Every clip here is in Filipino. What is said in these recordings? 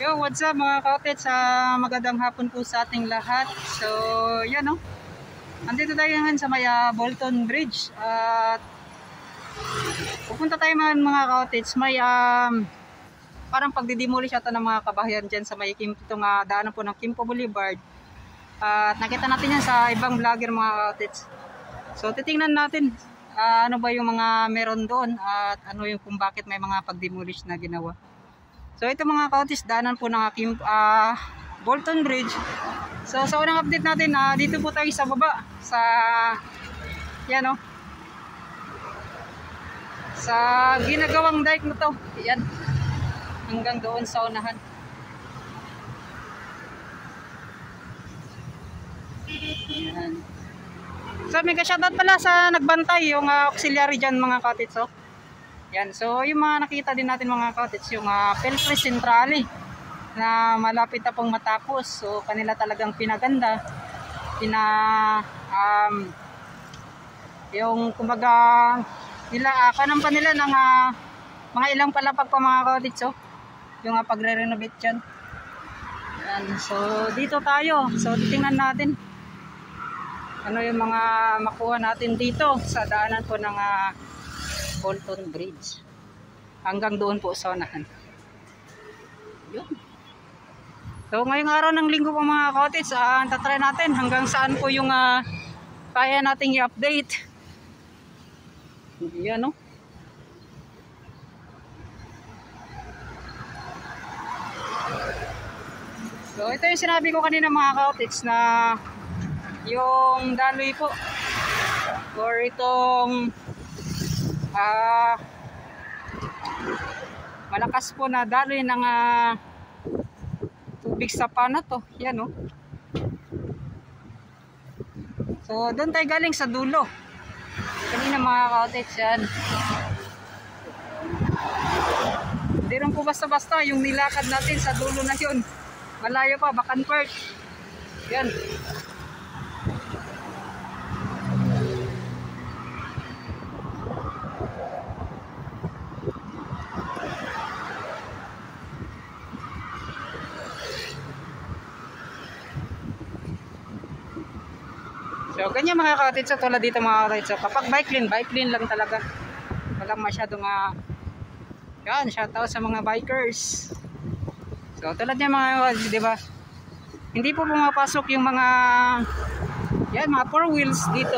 Yo, what's up mga kaotets? Magandang hapon po sa ating lahat. So, yan no. Andito tayo ngayon sa may Bolton Bridge. At pupunta tayo mga kaotets. May parang pagdidemolish ata ng mga kabahayan dyan sa may itong daanan po ng Kimpo Boulevard. At nakita natin yan sa ibang vlogger mga kaotets. So, titingnan natin ano ba yung mga meron doon at ano yung kung bakit may mga pagdemolish na ginawa. So ito mga kautis, daanan po ng aking Bolton Bridge. So sa unang update natin, dito po tayo sa baba sa yan o, sa ginagawang dike na to. Yan, hanggang doon sa unahan. Yan. So mega shoutout pala sa nagbantay, yung auxiliary dyan mga kautis. So yan, so yung mga nakita din natin mga kaotets, yung Pelfres Centrale na malapit na pong matapos. So kanila talagang pinaganda, yung kumbaga nila kanampan nila ng mga ilang palapag pa mga kaotets, so yung pagre-renovate dyan. Yan, so dito tayo, so titingnan natin ano yung mga makuha natin dito sa daanan po ng Bolton Bridge hanggang doon po sa unahan. Yun. So ngayong araw ng linggo po mga kaotets, tatry natin hanggang saan po yung kaya nating i-update. Yan no. So ito yung sinabi ko kanina mga kaotets, na yung daloy po or itong malakas po na daloy ng tubig sa pana to. Yan o. So doon tayo galing sa dulo kanina mga kaotets. Yan, hindi rin po basta basta yung nilakad natin sa dulo na yun, malayo pa, Bacanperk. Yan. So ganyan mga kaotets, so tulad dito mga kaotets, so kapag bike lane lang talaga, walang masyadong yan, shoutout sa mga bikers. So tulad niya mga kaotets, diba, hindi po pumapasok yung mga yan, mga 4 wheels dito.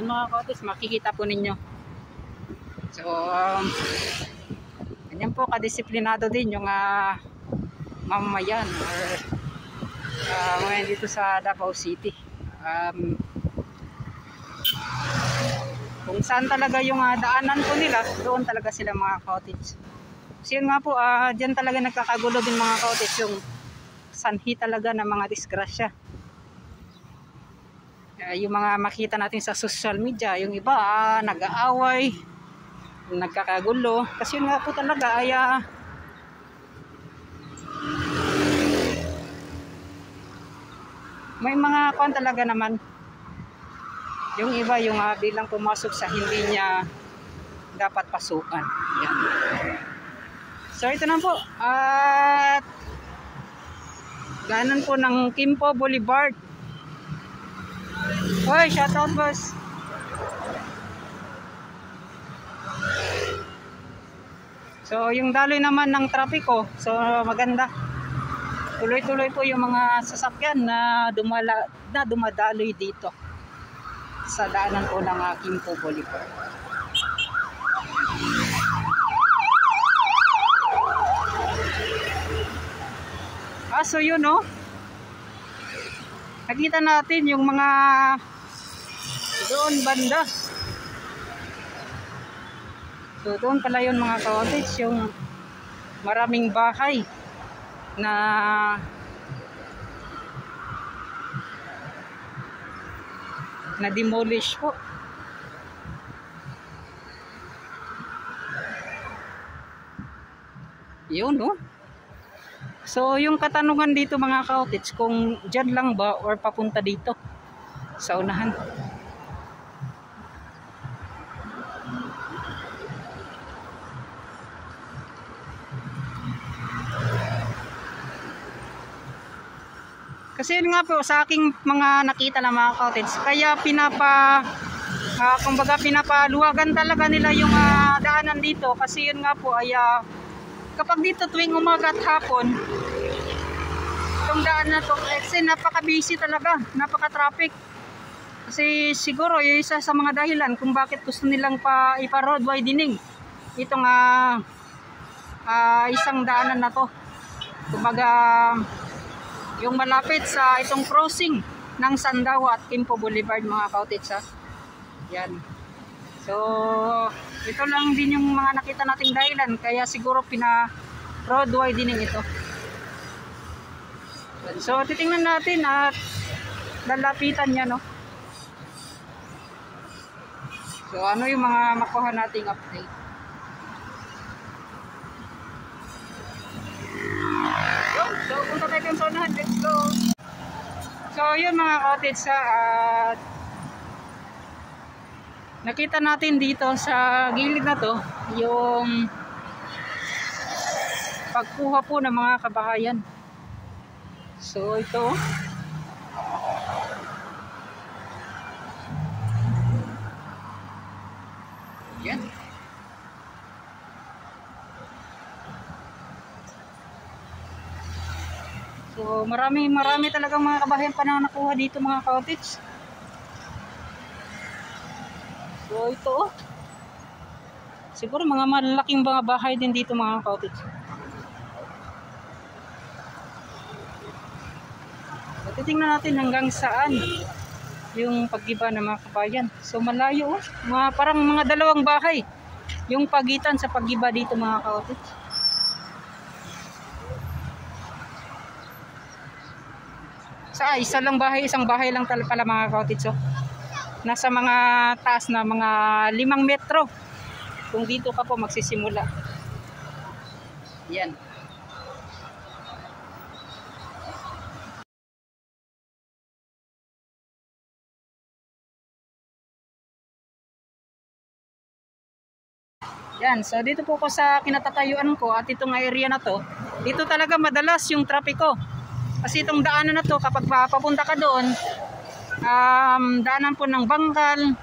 Yan mga kaotets, makikita po ninyo. So ganyan po kadisiplinado din yung mamamayan or mga dito sa Davao City. Kung saan talaga yung daanan po nila, doon talaga sila mga kaotets. Kasi yun nga po, dyan talaga nagkakagulo din mga kaotets, yung sanhi talaga ng mga disgrasya. Yung mga makita natin sa social media, yung iba nag-aaway, nagkakagulo. Kasi yun nga po talaga ay may mga kuwan talaga naman. Yung iba, yung bilang pumasok sa hindi niya dapat pasukan. Yan. So ito na po. At ganan po ng Kimpo Boulevard. Hoy, shoutout boss. So yung daloy naman ng trapiko, so maganda. Tuloy-tuloy po yung mga sasakyan na dumadaloy dito sa daanan po ng Kimpo Boulevard. So yun no, nakita natin yung mga doon banda. So doon pala yun mga kaotets, yung maraming bahay na demolish po. Yun no. So yung katanungan dito mga kaotets, kung dyan lang ba or papunta dito sa unahan. Kasi yun nga po sa aking mga nakita na mga cottage, kaya kumbaga pinapaluwagan talaga nila yung daanan dito kasi yun nga po ay kapag dito tuwing umaga at hapon itong daan na to kasi napaka-busy talaga, napaka-traffic. Kasi siguro yung isa sa mga dahilan kung bakit gusto nilang ipa-road widening itong isang daanan na to. Kumbaga yung malapit sa itong crossing ng Sandawa at Quimpo Boulevard mga cottage Yan. So ito lang din yung mga nakita nating dahilan kaya siguro road widening ito. So titingnan natin at lalapitan niya, no. So ano yung mga makuha nating update. So punta tayo sa unahan, let's go. So yun mga cottage nakita natin dito sa gilid na to yung pagkuha po ng mga kabahayan. So ito yan. So marami talagang mga kabahayan pa na nakuha dito mga cottage. So ito siguro mga malaking mga bahay din dito mga cottage. So titingnan natin hanggang saan yung paggiba ng mga kabayan. So malayo parang mga dalawang bahay yung pagitan sa paggiba dito mga cottage. Isang bahay lang pala mga cottage. So nasa mga taas na mga 5 metro kung dito ka po magsisimula. Yan. Yan, so dito po ko sa kinatatayuan ko at itong area na to, dito talaga madalas yung trapiko. Kasi itong daanan na to kapag papunta ka doon, daanan po ng Bangkal,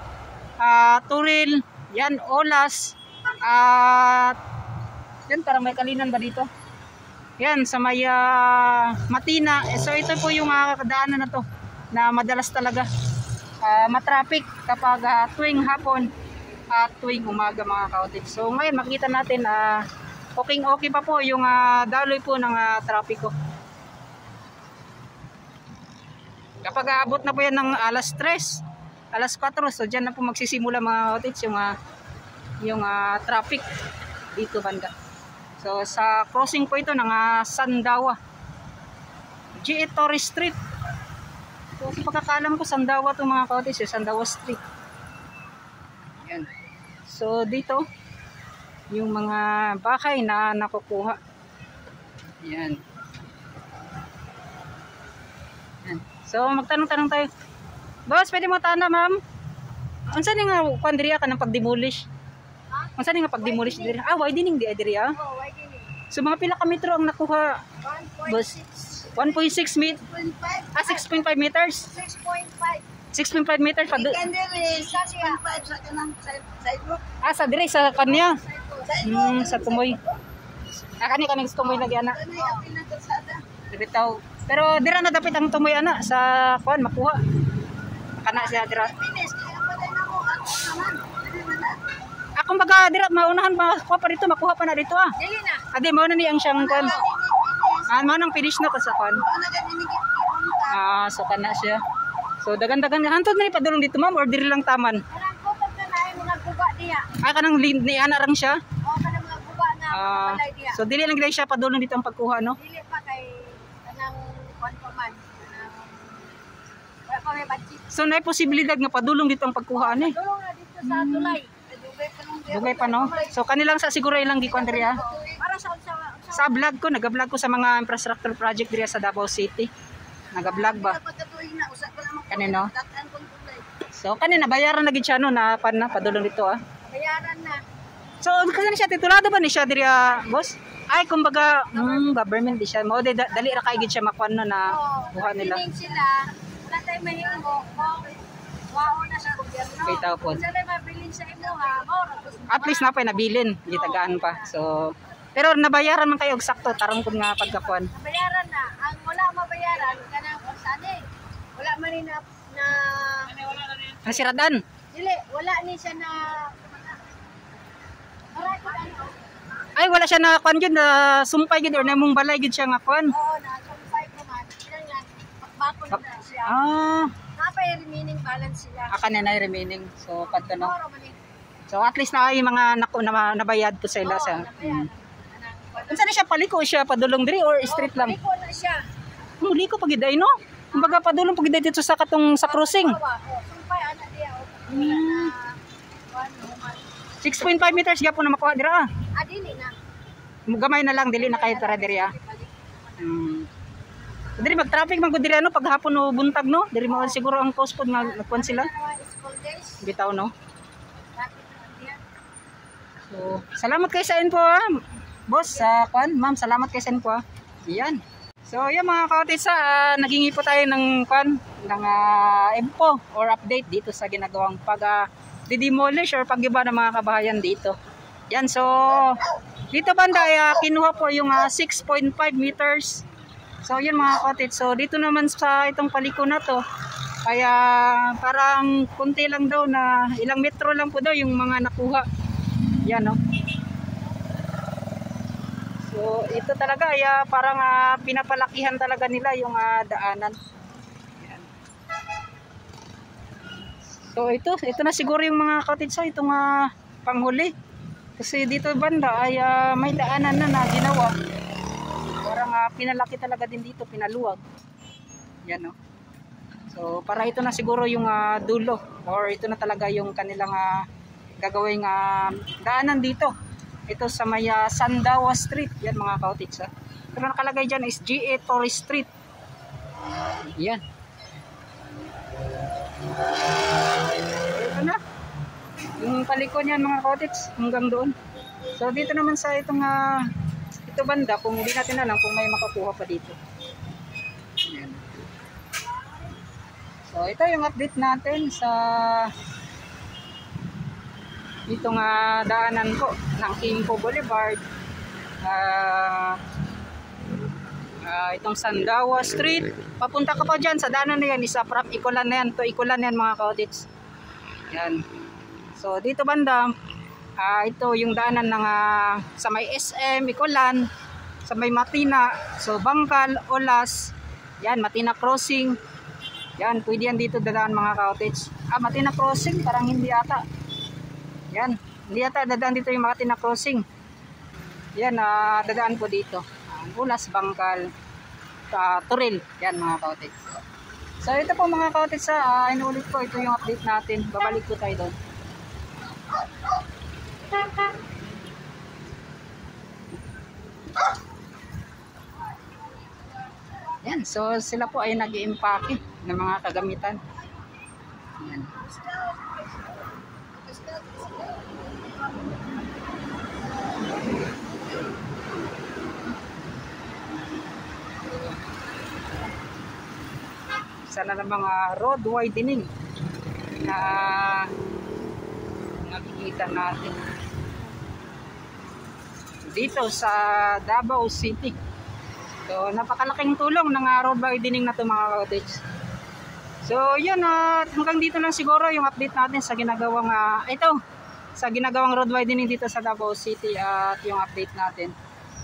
Turil, yan, Olas, at yan, parang may Kalinan ba dito? Yan, sa may Matina. So ito po yung daanan na to na madalas talaga matraffic kapag tuwing hapon at tuwing umaga mga cottage. So ngayon makita natin okay pa po yung daloy po ng trapiko. Kapag aabot na po yan ng alas 3, alas 4, so dyan na po magsisimula mga cottage yung traffic dito banda. So sa crossing po ito ng Sandawa, G.A. Torres Street. So sa pagkakalam ko Sandawa itong mga cottage, Sandawa Street. Yan. So dito yung mga bahay na nakukuha. Yan. Yan. So magtanong-tanong tayo. Boss, pwede mo tana, ma'am? Unsa ni nga pandiriya ka ng pagdemolish? Unsa ni nga pagdemolish diri? Widening di diri ah. Oh, widening. So mga pila ka metro ang nakuha? 1.6. Boss, 1.6 meter. 6.5 meters. 6.5 meters pa do. Secondary 6.5 sa kanang sidewalk. Sa dire sa kanya. Sa tumoy. Kani tumoy lagi ana. Kanay apil na kalsada. Bitaw. Pero dira na dapat ang tumoy ana sa kuan makuha. Kana siya dira. Finish kaya pa din ako naman. Akong baga dira maunahan makuha pa dito, makuha pa na dito ah. Dili na. Ade mo na ni ang siyang kuan. Mo nang finish na ko sa kuan. So kana siya. So dagan-dagan hantod na ni padulong dito ma'am or diri lang taman. Kanang kutob na ay mga guba diya. Kanang ni ana rang siya. Kanang mga guba na mga balay diya. So dili lang gid siya padulong dito ang pagkuha no. Dili pa kay kanang kuan pa man. Wala pa may budget. So nay posibilidad nga padulong dito ang pagkuha ani. Tulong na dito sa tulay. Dugay pa no. So kanilang sa siguro ilang gikuan diri ah. Para sa Vlog ko, naga-vlog ko sa mga infrastructure project diri sa Davao City. Naga-vlog ba? Kanino? So kanina bayaran na gid siya no na padulong dito ah. Bayaran na. So kasi siya titulado ba ni siya diri boss? Ay, kumbaga, government di siya. Mo dali ra kay gid siya makuan no na buha nila. Piling sila, wala tayo mahimo. Wao na sa gobyerno. Kay tao po. Kung sila mabilin sa imo ha, At least na pa nabilin, gitagaan pa. So, pero nabayaran man kayo og sakto tarong kun nga pagkakuan. Bayaran na. Ang wala mabayaran, kanang sani. Wala man ni na Nasiradan. dili, wala ni siya na Aray ko ano. Ay, wala siya na kuan gyud na sumpay gyud or namong balay gyud siya nga kuan. Oo, na sumpay ko man. Kailangan bakbakon na siya. Ah, Napay remaining balance sila. aka na remaining. So, padto no. Oro man ni. So, at least na ay mga nabayad po sila sa. Unsa ni siya paliko siya padulong diri or street lang? Liko na siya. Muli ko pag iday no. Kumbaga padulong pag iday dito sa katong sa crossing. Sumpay ana diya. 6.5 meters gyapon na makuha dira. Dili na. Gamay na lang dili na kay tara diri ah. Diri mag-traffic man gud diri ano paghapon o buntag no. Diri mo siguro ang post pod nagkuan sila. School days. Bitaw no. Traffic naman diya. So, salamat kay sa info ah. Boss, kuan, ma'am, salamat kay sa info ah. Iyan. So, yan mga kaotisa, naghingi po tayo ng kuan, ng info or update dito sa ginagawang pag-demolish or pag-iba ng mga kabahayan dito. Yan, so, dito banda ay kinuha po yung 6.5 meters. So, yun mga kaotit. So, dito naman sa itong paliko na to, kaya parang kunti lang daw na ilang metro lang po daw yung mga nakuha. Yan, no? So, ito talaga ay parang pinapalakihan talaga nila yung daanan. Yan. So, ito na siguro yung mga kaotit sa itong panghuli. Kasi dito banda ay may daanan na ginawa. Parang pinalaki talaga din dito, pinaluwag. Yan, no? So, para ito na siguro yung dulo or ito na talaga yung kanilang gagawing daanan dito. Ito sa may Sandawa Street. Yan mga kaotits. Pero nakalagay dyan is GA Torres Street. Yan. Ito na. Yung paliko niyan mga kaotits hanggang doon. So dito naman sa itong ito banda, kung hindi natin alam kung may makakuha pa dito. Yan. So ito yung update natin sa itong daanan po ng Kimpo Boulevard, itong Sandawa Street. Papunta ka pa dyan sa daanan na yan, isa from Ikulan na yan to Ikulan yan mga kaotits. Yan. So dito banda, ito yung daanan ng sa may SM Ikulan, sa may Matina, so Bangkal, Olas, yan Matina Crossing. Yan, pwede yan dito dadaan mga kaotits. Matina Crossing, parang hindi ata. Yan, hindi yata dadaan dito yung Matina Crossing. Yan, dadaan po dito. Ulas, Bangkal, Turil. Yan mga kaotits. So ito po mga kaotits, inuulit ko, ito yung update natin. Babalik po tayo doon. Yan, so sila po ay nag-i-impake ng mga kagamitan. Yan. Sana ng mga road widening na nakikita natin dito sa Davao City. So napakalaking tulong ng road widening na ito mga kaotits. So yun, hanggang dito lang siguro yung update natin sa ginagawang ginagawang road widening dito sa Davao City at yung update natin.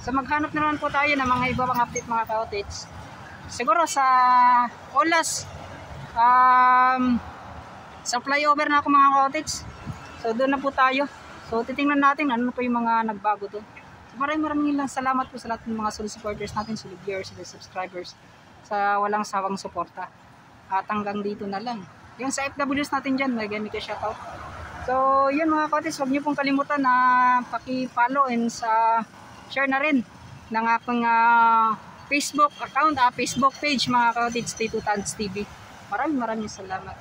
So maghanap na naman po tayo ng mga iba pang update mga kaotits. Siguro sa Olas, sa flyover na ako mga kaotits. So doon na po tayo. So titingnan natin ano po yung mga nagbago doon. So maraming salamat po sa lahat ng mga solid supporters natin, solid viewers, solid subscribers sa walang sawang suporta. At hanggang dito na lang. Yung sa FWs natin dyan, may gamit ka shoutout. So yun mga kaotits, huwag niyo pong kalimutan na paki-follow and share na rin ng aking Facebook account, Facebook page mga kaotits, Tito Tans TV. Maraming salamat.